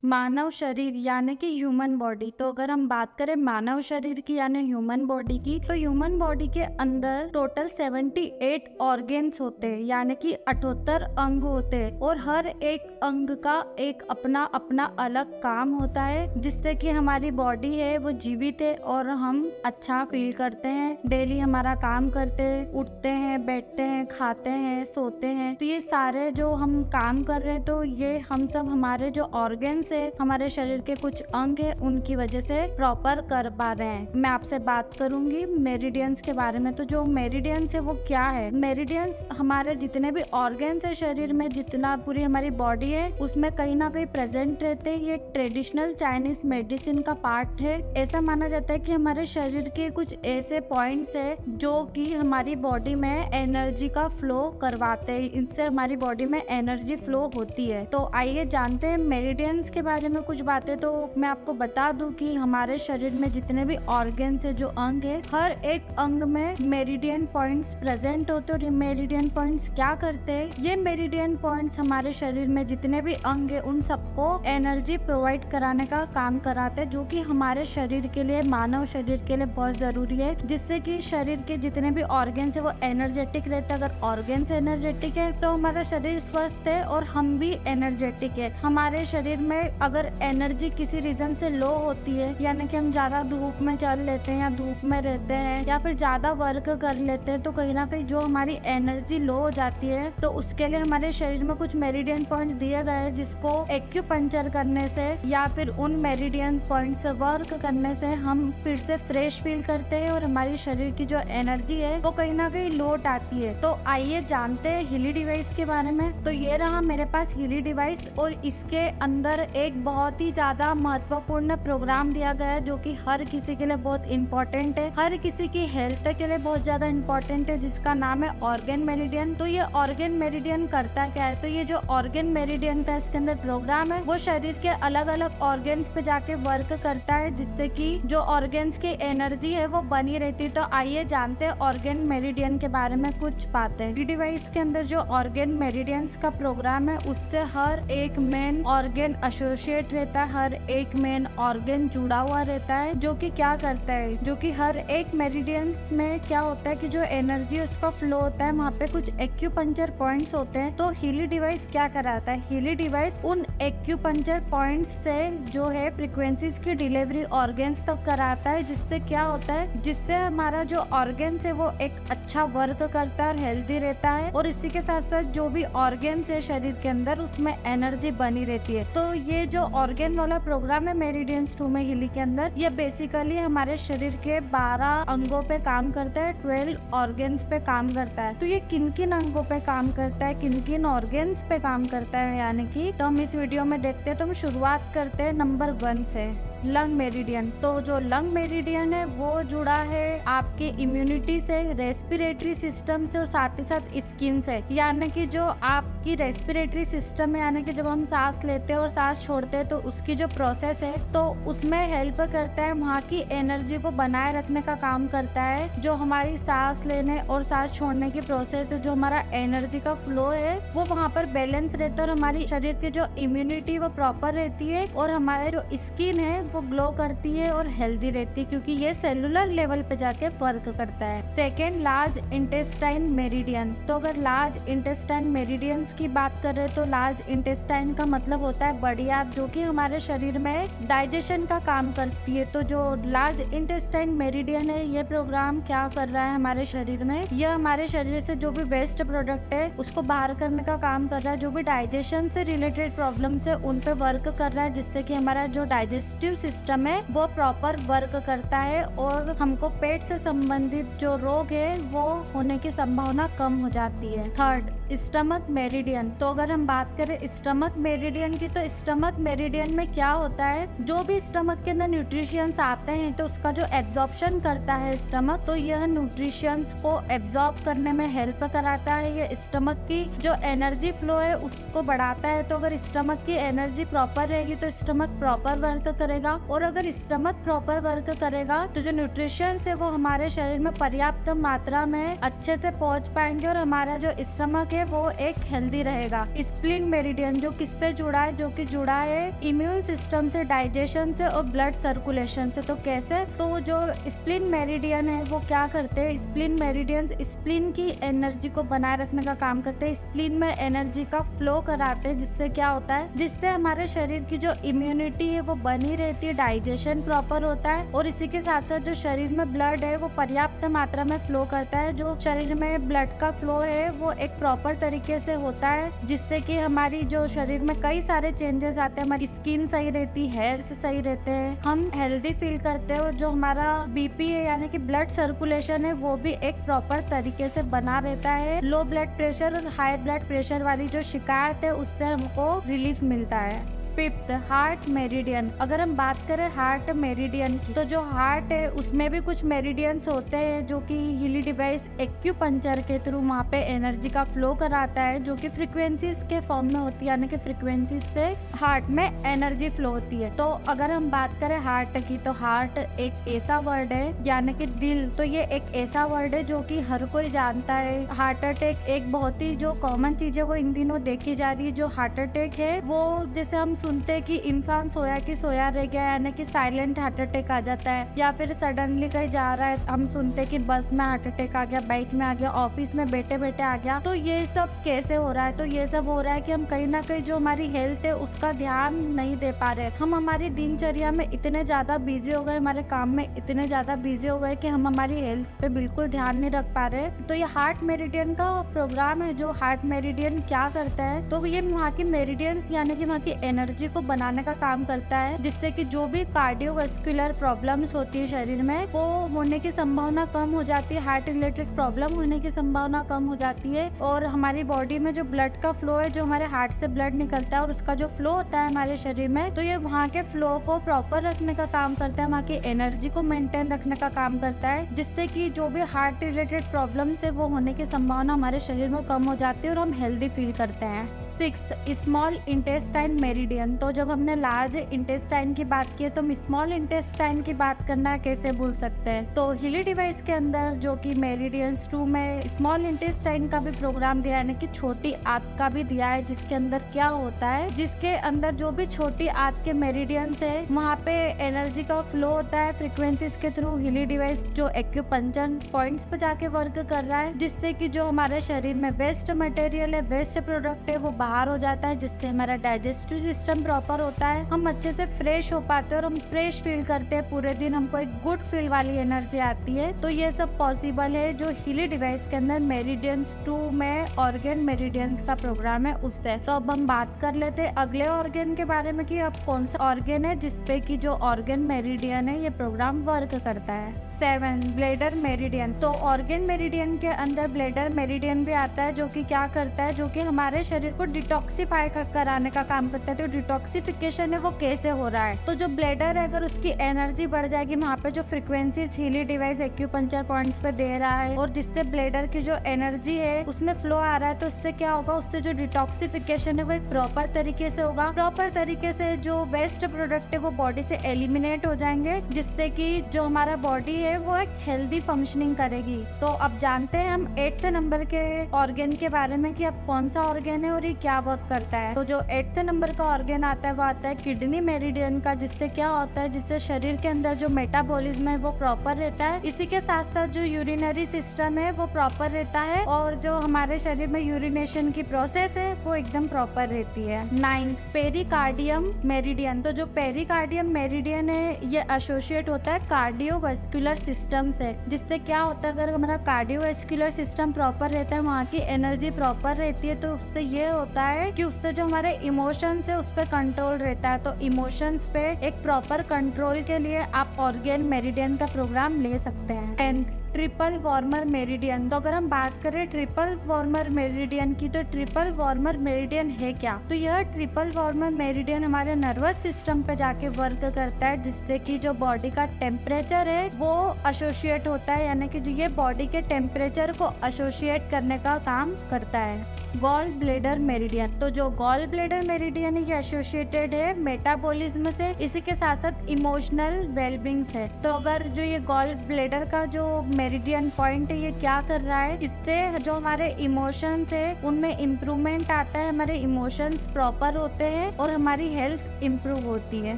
मानव शरीर यानी कि ह्यूमन बॉडी। तो अगर हम बात करें मानव शरीर की यानी ह्यूमन बॉडी की, तो ह्यूमन बॉडी के अंदर टोटल 78 ऑर्गेन्स होते हैं यानी कि 78 अंग होते हैं और हर एक अंग का एक अपना अपना अलग काम होता है जिससे कि हमारी बॉडी है वो जीवित है और हम अच्छा फील करते हैं। डेली हमारा काम करते हैं, उठते हैं, बैठते हैं, खाते हैं, सोते हैं। तो ये सारे जो हम काम कर रहे हैं तो ये हम सब हमारे जो ऑर्गेन्स से हमारे शरीर के कुछ अंग है उनकी वजह से प्रॉपर कर पा रहे हैं। मैं आपसे बात करूंगी मेरिडियंस के बारे में। तो जो मेरिडियंस है वो क्या है? मेरिडियंस हमारे जितने भी ऑर्गेन्स है शरीर में, जितना पूरी हमारी बॉडी है उसमें कहीं ना कहीं प्रेजेंट रहते हैं। ये एक ट्रेडिशनल चाइनीज मेडिसिन का पार्ट है। ऐसा माना जाता है कि हमारे शरीर के कुछ ऐसे पॉइंट्स है जो कि हमारी बॉडी में एनर्जी का फ्लो करवाते हैं, इनसे हमारी बॉडी में एनर्जी फ्लो होती है। तो आइए जानते हैं मेरिडियंस के बारे में कुछ बातें। तो मैं आपको बता दूं कि हमारे शरीर में जितने भी ऑर्गन्स है, जो अंग है, हर एक अंग में मेरिडियन पॉइंट्स प्रेजेंट होते हैं। और ये मेरिडियन पॉइंट्स क्या करते हैं? ये मेरिडियन पॉइंट्स हमारे शरीर में जितने भी अंग है उन सबको एनर्जी प्रोवाइड कराने का काम कराते हैं, जो कि हमारे शरीर के लिए, मानव शरीर के लिए बहुत जरूरी है, जिससे कि शरीर के जितने भी ऑर्गन्स है वो एनर्जेटिक रहते हैं। अगर ऑर्गन्स एनर्जेटिक है तो हमारा शरीर स्वस्थ है और हम भी एनर्जेटिक है। हमारे शरीर में अगर एनर्जी किसी रीजन से लो होती है, यानी कि हम ज्यादा धूप में चल लेते हैं या धूप में रहते हैं या फिर ज्यादा वर्क कर लेते हैं, तो कहीं ना कहीं जो हमारी एनर्जी लो हो जाती है, तो उसके लिए हमारे शरीर में कुछ मेरिडियन पॉइंट दिए गए हैं जिसको एक्यूपंक्चर करने से या फिर उन मेरिडियन पॉइंट से वर्क करने से हम फिर से फ्रेश फील करते हैं और हमारी शरीर की जो एनर्जी है वो कहीं ना कहीं लौट आती है। तो आइए जानते हैं हीली डिवाइस के बारे में। तो ये रहा मेरे पास हीली डिवाइस और इसके अंदर एक बहुत ही ज्यादा महत्वपूर्ण प्रोग्राम दिया गया है जो कि हर किसी के लिए बहुत इंपॉर्टेंट है, हर किसी की हेल्थ के लिए बहुत ज्यादा इंपॉर्टेंट है, जिसका नाम है ऑर्गन मेरिडियन। तो ये ऑर्गन मेरिडियन करता क्या है? तो ये जो ऑर्गन मेरिडियन का इसके अंदर प्रोग्राम है वो शरीर के अलग अलग ऑर्गन्स पे जाके वर्क करता है, जिससे कि जो ऑर्गन्स की एनर्जी है वो बनी रहती है। तो आइए जानते हैं ऑर्गन मेरिडियन के बारे में कुछ बातें। डिवाइस के अंदर जो ऑर्गन मेरिडियंस का प्रोग्राम है उससे हर एक मेन ऑर्गन एसोसिएट रहता है, हर एक मेन ऑर्गन जुड़ा हुआ रहता है, जो कि क्या करता है, जो कि हर एक मेरिडियंस में क्या होता है कि जो एनर्जी उसका फ्लो होता है वहाँ पे कुछ एक्यूपंक्चर पॉइंट्स होते हैं। तो हीली डिवाइस क्या कराता है? हीली डिवाइस उन एक्यूपंक्चर पॉइंट्स से जो है फ्रीक्वेंसीज की डिलीवरी ऑर्गन्स तक कराता है, जिससे क्या होता है, जिससे हमारा जो ऑर्गन्स है वो एक अच्छा वर्क करता है और हेल्दी रहता है। और इसी के साथ साथ जो भी ऑर्गन्स है शरीर के अंदर उसमें एनर्जी बनी रहती है। तो ये जो ऑर्गन वाला प्रोग्राम है मेरिडियंस 2 में हीली के अंदर, ये बेसिकली हमारे शरीर के 12 अंगों पे काम करता है, 12 ऑर्गन्स पे काम करता है। तो ये किन किन अंगों पे काम करता है, किन किन ऑर्गन्स पे काम करता है, यानी कि तो हम इस वीडियो में देखते हैं। तो हम शुरुआत करते हैं नंबर 1 से, लंग मेरिडियन। तो जो लंग मेरिडियन है वो जुड़ा है आपके इम्यूनिटी से, रेस्पिरेटरी सिस्टम से और साथ ही साथ स्किन से। यानी कि जो आपकी रेस्पिरेटरी सिस्टम है, यानी कि जब हम सांस लेते हैं और सांस छोड़ते हैं तो उसकी जो प्रोसेस है तो उसमें हेल्प करता है, वहाँ की एनर्जी को बनाए रखने का काम करता है। जो हमारी सांस लेने और सांस छोड़ने की प्रोसेस है, जो हमारा एनर्जी का फ्लो है वो वहाँ पर बैलेंस रहता है और हमारी शरीर की जो इम्यूनिटी वो प्रॉपर रहती है और हमारे जो स्किन है वो ग्लो करती है और हेल्दी रहती है, क्योंकि ये सेलुलर लेवल पे जाके वर्क करता है। Second, large intestine meridian. तो अगर लार्ज इंटेस्टाइन मेरिडियंस की बात करें तो लार्ज इंटेस्टाइन का मतलब होता है बड़ी आंत, जो कि हमारे शरीर में डाइजेशन का काम करती है। तो जो लार्ज इंटेस्टाइन मेरिडियन है ये प्रोग्राम क्या कर रहा है हमारे शरीर में, यह हमारे शरीर से जो भी वेस्ट प्रोडक्ट है उसको बाहर करने का काम कर रहा है। जो भी डाइजेशन से रिलेटेड प्रॉब्लम्स है उन पे वर्क कर रहा है, जिससे कि हमारा जो डाइजेस्टिव सिस्टम है वो प्रॉपर वर्क करता है और हमको पेट से संबंधित जो रोग है वो होने की संभावना कम हो जाती है। Third, stomach meridian. तो अगर हम बात करें स्टमक मेरिडियन की, तो स्टमक मेरिडियन में क्या होता है, जो भी स्टमक के अंदर न्यूट्रिशंस आते हैं तो उसका जो एब्जॉर्प्शन करता है स्टमक, तो यह न्यूट्रिशंस को एब्जॉर्ब करने में हेल्प कराता है। ये स्टमक की जो एनर्जी फ्लो है उसको बढ़ाता है। तो अगर स्टमक की एनर्जी प्रॉपर रहेगी तो स्टमक प्रॉपर वर्क करेगा, और अगर स्टमक प्रॉपर वर्क करेगा तो जो न्यूट्रिशंस है वो हमारे शरीर में पर्याप्त पर्याप्त मात्रा में अच्छे से पहुंच पाएंगे और हमारा जो स्टमक है वो एक हेल्दी रहेगा। स्प्लीन मेरिडियन जो किससे जुड़ा है, जो कि जुड़ा है इम्यून सिस्टम से, डाइजेशन से और ब्लड सर्कुलेशन से। तो कैसे? तो जो स्प्लीन मेरिडियन है वो क्या करते हैं, स्प्लीन मेरिडियन स्प्लीन की एनर्जी को बनाए रखने का काम करते हैं, स्प्लीन में एनर्जी का फ्लो कराते हैं, जिससे क्या होता है, जिससे हमारे शरीर की जो इम्यूनिटी है वो बनी रहती है, डाइजेशन प्रॉपर होता है और इसी के साथ साथ जो शरीर में ब्लड है वो पर्याप्त मात्रा में फ्लो करता है। जो शरीर में ब्लड का फ्लो है वो एक प्रॉपर तरीके से होता है, जिससे कि हमारी जो शरीर में कई सारे चेंजेस आते हैं, हमारी स्किन सही रहती है, हेयर सही रहते हैं, हम हेल्दी फील करते हैं और जो हमारा बीपी है यानी कि ब्लड सर्कुलेशन है वो भी एक प्रॉपर तरीके से बना रहता है। लो ब्लड प्रेशर और हाई ब्लड प्रेशर वाली जो शिकायत है उससे हमको रिलीफ मिलता है। Fifth, heart meridian. अगर हम बात करें हार्ट मेरिडियन की, तो जो हार्ट है उसमें भी कुछ मेरिडियंस होते हैं जो कि हीली डिवाइस एक्यूपंक्चर के थ्रू वहाँ पे एनर्जी का फ्लो कराता है, जो कि फ्रीक्वेंसीज के फॉर्म में होती है, यानी कि फ्रीक्वेंसीज से हार्ट में एनर्जी फ्लो होती है। तो अगर हम बात करें हार्ट की, तो हार्ट एक ऐसा वर्ड है, यानी कि दिल, तो ये एक ऐसा वर्ड है जो कि हर कोई जानता है। हार्ट अटैक एक बहुत ही जो कॉमन चीज है वो इन दिनों देखी जा रही है। जो हार्ट अटैक है वो जैसे हम सुनते हैं कि इंसान सोया रह गया, यानी कि साइलेंट हार्ट अटैक आ जाता है, या फिर सडनली कहीं जा रहा है हम सुनते हैं कि बस में हार्ट अटैक आ गया, बाइक में आ गया, ऑफिस में बैठे बैठे आ गया। तो ये सब कैसे हो रहा है? तो ये सब हो रहा है कि हम कहीं ना कहीं जो हमारी हेल्थ है उसका ध्यान नहीं दे पा रहे। हम हमारी दिनचर्या में इतने ज्यादा बिजी हो गए, हमारे काम में इतने ज्यादा बिजी हो गए कि हम हमारी हेल्थ पे बिल्कुल ध्यान नहीं रख पा रहे। तो ये हार्ट मेरिडियन का प्रोग्राम है। जो हार्ट मेरिडियन क्या करता है, तो ये वहाँ की मेरिडियंस यानी कि वहाँ की एनर्जी को बनाने का काम करता है, जिससे कि जो भी कार्डियोवास्कुलर प्रॉब्लम्स होती है शरीर में वो होने की संभावना कम हो जाती है, हार्ट रिलेटेड प्रॉब्लम होने की संभावना कम हो जाती है। और हमारी बॉडी में जो ब्लड का फ्लो है, जो हमारे हार्ट से ब्लड निकलता है और उसका जो फ्लो होता है हमारे शरीर में, तो ये वहाँ के फ्लो को प्रॉपर रखने का काम करता है, वहाँ की एनर्जी को मेंटेन रखने का काम करता है, जिससे कि जो भी हार्ट रिलेटेड प्रॉब्लम्स है वो होने की संभावना हमारे शरीर में कम हो जाती है और हम हेल्दी फील करते हैं। Sixth, small intestine meridian. तो जब हमने लार्ज इंटेस्टाइन की बात की है तो हम स्मॉल इंटेस्टाइन की बात करना कैसे भूल सकते हैं। तो हीली डिवाइस के अंदर जो कि मेरिडियंस 2 में स्मॉल इंटेस्टाइन का भी प्रोग्राम दिया है, यानी कि छोटी आंत का भी दिया है, जिसके अंदर क्या होता है, जिसके अंदर जो भी छोटी आंत के मेरिडियंस है वहाँ पे एनर्जी का फ्लो होता है फ्रीक्वेंसीज के थ्रू। हीली डिवाइस जो एक्यूपंक्चर पॉइंट्स पे जाके वर्क कर रहा है, जिससे कि जो हमारे शरीर में वेस्ट मटेरियल है, वेस्ट प्रोडक्ट है, वो बाहर हो जाता है, जिससे हमारा डाइजेस्टिव सिस्टम प्रॉपर होता है, हम अच्छे से फ्रेश हो पाते हैं और हम फ्रेश फील करते हैं पूरे दिन, हमको एक गुड फील वाली एनर्जी आती है। तो ये सब पॉसिबल है जो हीली डिवाइस के अंदर मेरिडियंस 2 में ऑर्गन मेरिडियंस का प्रोग्राम है उससे। तो अब हम बात कर लेते हैं अगले ऑर्गन के बारे में कि अब कौन सा ऑर्गन है जिसपे की जो ऑर्गन मेरिडियन है ये प्रोग्राम वर्क करता है। 7, ब्लेडर मेरिडियन। तो ऑर्गन मेरिडियन के अंदर ब्लेडर मेरिडियन भी आता है, जो कि क्या करता है, जो कि हमारे शरीर को डिटॉक्सिफाई कराने का काम करता है। तो डिटॉक्सिफिकेशन है वो कैसे हो रहा है, तो जो ब्लेडर है अगर उसकी एनर्जी बढ़ जाएगी, वहाँ पे जो frequencies Healy device acupuncture points पे दे रहा है और जिससे ब्लेडर की जो एनर्जी है उसमें फ्लो आ रहा है, तो उससे क्या होगा, उससे जो डिटॉक्सिफिकेशन है वो एक प्रॉपर तरीके से होगा। प्रॉपर तरीके से जो वेस्ट प्रोडक्ट है वो बॉडी से एलिमिनेट हो जाएंगे, जिससे कि जो हमारा बॉडी है वो एक हेल्दी फंक्शनिंग करेगी। तो अब जानते हैं हम 8th नंबर के ऑर्गन के बारे में कि अब कौन सा ऑर्गन है और ये क्या वर्क करता है। तो जो 8th नंबर का ऑर्गन आता है वो आता है किडनी मेरिडियन का, जिससे क्या होता है, जिससे शरीर के अंदर जो मेटाबॉलिज्म है वो प्रॉपर रहता है। इसी के साथ साथ जो यूरिनरी सिस्टम है वो प्रॉपर रहता है और जो हमारे शरीर में यूरिनेशन की प्रोसेस है वो एकदम प्रॉपर रहती है। 9, पेरिकार्डियम मेरिडियन। तो जो पेरिकार्डियम मेरिडियन है ये एसोसिएट होता है कार्डियोवास्कुलर सिस्टम से, जिससे क्या होता है, अगर हमारा कार्डियोवास्कुलर सिस्टम प्रॉपर रहता है, वहाँ की एनर्जी प्रॉपर रहती है, तो उससे ये होता है कि उससे जो हमारे इमोशंस है उस पर कंट्रोल रहता है। तो इमोशंस पे एक प्रॉपर कंट्रोल के लिए आप ऑर्गन मेरिडियन का प्रोग्राम ले सकते हैं। 10, ट्रिपल वार्मर मेरिडियन। तो अगर हम बात करें ट्रिपल वार्मर मेरिडियन की, तो ट्रिपल वार्मर मेरिडियन है क्या, तो यह ट्रिपल वार्मर मेरिडियन हमारे नर्वस सिस्टम पे जाके वर्क करता है, जिससे कि जो बॉडी का टेम्परेचर है वो एसोसिएट होता है, यानी कि जो ये बॉडी के टेम्परेचर को एसोसिएट करने का काम करता है। Gall bladder meridian. तो जो गॉल ब्लेडर मेरिडियन है ये एसोसिएटेड है मेटाबॉलिज्म से, इसी के साथ साथ इमोशनल वेलबींग से। तो अगर जो ये गॉल ब्लेडर का जो मेरिडियन पॉइंट है ये क्या कर रहा है, इससे जो हमारे इमोशंस है उनमें इम्प्रूवमेंट आता है, हमारे इमोशंस प्रॉपर होते हैं और हमारी हेल्थ इम्प्रूव होती है।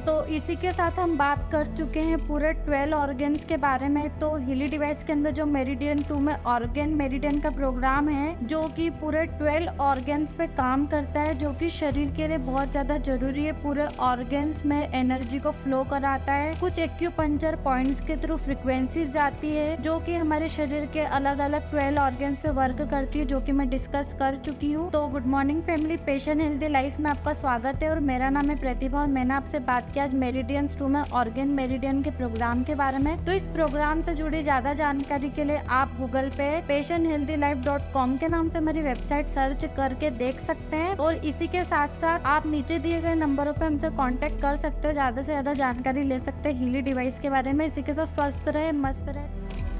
तो इसी के साथ हम बात कर चुके हैं पूरे 12 ऑर्गन्स के बारे में। तो हीली डिवाइस के अंदर जो मेरिडियन 2 में ऑर्गन मेरिडियन का प्रोग्राम है जो कि पूरे 12 ऑर्गन्स पे काम करता है, जो कि शरीर के लिए बहुत ज्यादा जरूरी है। पूरे ऑर्गन्स में एनर्जी को फ्लो कराता है। कुछ एक्यूपंक्चर पॉइंट्स के थ्रू फ्रीक्वेंसीज जाती है जो कि हमारे शरीर के अलग अलग 12 ऑर्गन्स पे वर्क करती है, जो कि मैं डिस्कस कर चुकी हूँ। तो good morning family, patient healthy life में आपका स्वागत है और मेरा नाम है प्रतिभा और मैंने आपसे बात किया आज मेरिडियंस 2 में ऑर्गन मेरिडियन के प्रोग्राम के बारे में। तो इस प्रोग्राम से जुड़ी ज्यादा जानकारी के लिए आप गूगल पे patienthealthylife.com के नाम से मेरी वेबसाइट सर्च करके देख सकते हैं और इसी के साथ साथ आप नीचे दिए गए नंबरों पे हमसे कांटेक्ट कर सकते हो, ज्यादा से ज्यादा जानकारी ले सकते हैं हीली डिवाइस के बारे में। इसी के साथ स्वस्थ रहे, मस्त रहे।